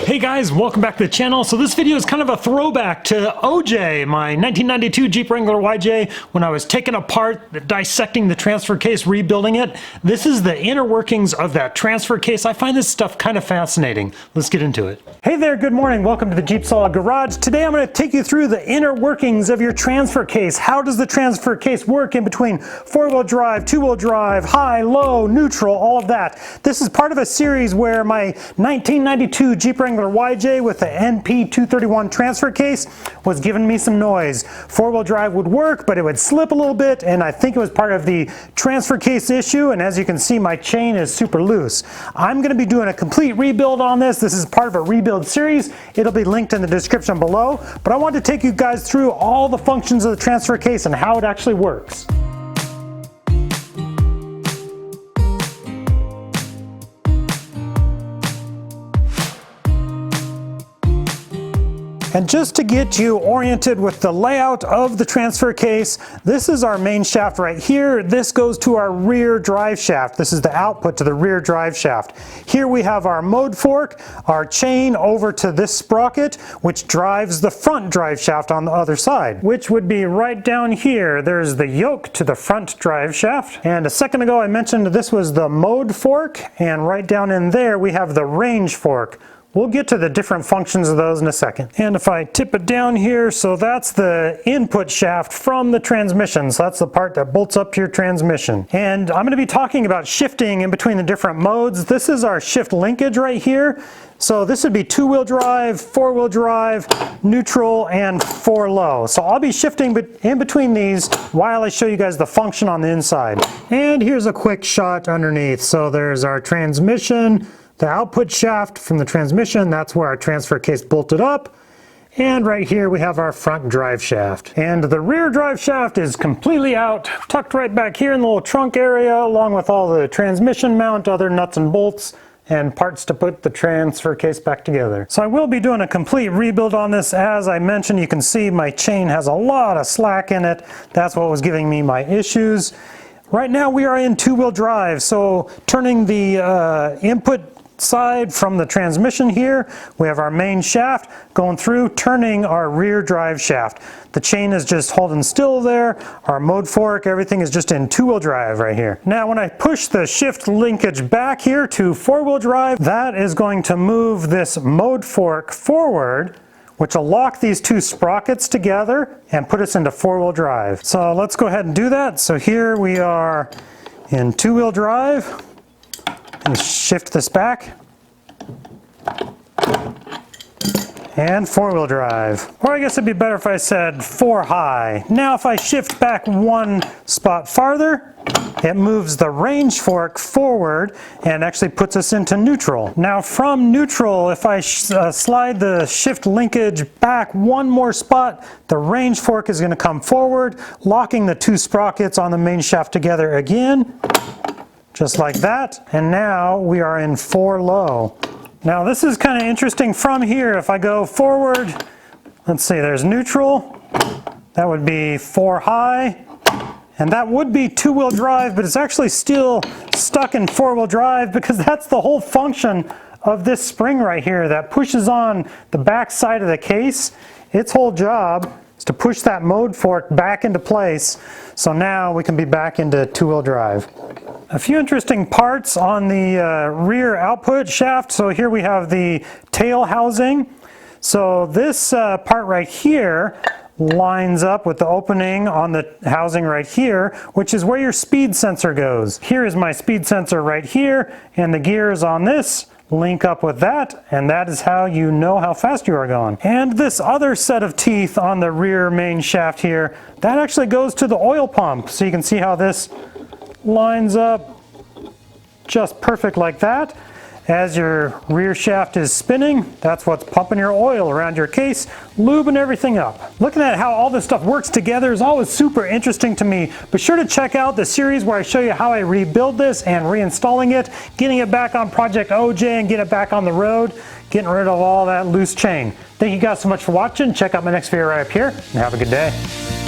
Hey guys, welcome back to the channel. So this video is kind of a throwback to OJ, my 1992 Jeep Wrangler YJ, when I was taking apart, dissecting the transfer case, rebuilding it. This is the inner workings of that transfer case. I find this stuff kind of fascinating. Let's get into it. Hey there, good morning. Welcome to the JeepSolid Garage. Today I'm going to take you through the inner workings of your transfer case. How does the transfer case work in between four-wheel drive, two-wheel drive, high, low, neutral, all of that. This is part of a series where my 1992 Jeep Wrangler YJ with the NP231 transfer case was giving me some noise. Four-wheel drive would work, but it would slip a little bit, and I think it was part of the transfer case issue, and as you can see, my chain is super loose. I'm going to be doing a complete rebuild on this. This is part of a rebuild series. It'll be linked in the description below, but I want to take you guys through all the functions of the transfer case and how it actually works. And just to get you oriented with the layout of the transfer case, this is our main shaft right here. This goes to our rear drive shaft. This is the output to the rear drive shaft. Here we have our mode fork, our chain over to this sprocket, which drives the front drive shaft on the other side, which would be right down here. There's the yoke to the front drive shaft. And a second ago I mentioned this was the mode fork, and right down in there we have the range fork. We'll get to the different functions of those in a second. And if I tip it down here, so that's the input shaft from the transmission. So that's the part that bolts up to your transmission. And I'm going to be talking about shifting in between the different modes. This is our shift linkage right here. So this would be two-wheel drive, four-wheel drive, neutral, and four low. So I'll be shifting in between these while I show you guys the function on the inside. And here's a quick shot underneath. So there's our transmission, the output shaft from the transmission, that's where our transfer case bolted up. And right here we have our front drive shaft. And the rear drive shaft is completely out, tucked right back here in the little trunk area, along with all the transmission mount, other nuts and bolts, and parts to put the transfer case back together. So I will be doing a complete rebuild on this. As I mentioned, you can see my chain has a lot of slack in it. That's what was giving me my issues. Right now we are in two-wheel drive, so turning the input side from the transmission here, we have our main shaft going through, turning our rear drive shaft. The chain is just holding still there. Our mode fork, everything is just in two-wheel drive right here. Now when I push the shift linkage back here to four-wheel drive, that is going to move this mode fork forward, which will lock these two sprockets together and put us into four-wheel drive. So let's go ahead and do that. So here we are in two-wheel drive. And shift this back, and four-wheel drive. Or I guess it'd be better if I said four high. Now if I shift back one spot farther, it moves the range fork forward and actually puts us into neutral. Now from neutral, if I slide the shift linkage back one more spot, the range fork is going to come forward, locking the two sprockets on the main shaft together again. Just like that, and now we are in four low. Now this is kind of interesting from here. If I go forward, let's see, there's neutral, that would be four high, and that would be two-wheel drive, but it's actually still stuck in four-wheel drive because that's the whole function of this spring right here that pushes on the back side of the case. Its whole job is to push that mode fork back into place, so now we can be back into two-wheel drive. A few interesting parts on the rear output shaft. So here we have the tail housing. So this part right here lines up with the opening on the housing right here, which is where your speed sensor goes. Here is my speed sensor right here, and the gears on this link up with that, and that is how you know how fast you are going. And this other set of teeth on the rear main shaft here, that actually goes to the oil pump. So you can see how this lines up just perfect like that. As your rear shaft is spinning, that's what's pumping your oil around your case, lubing everything up. Looking at how all this stuff works together is always super interesting to me. Be sure to check out the series where I show you how I rebuild this and reinstalling it, getting it back on Project OJ and get it back on the road, getting rid of all that loose chain. Thank you guys so much for watching. Check out my next video right up here, and have a good day.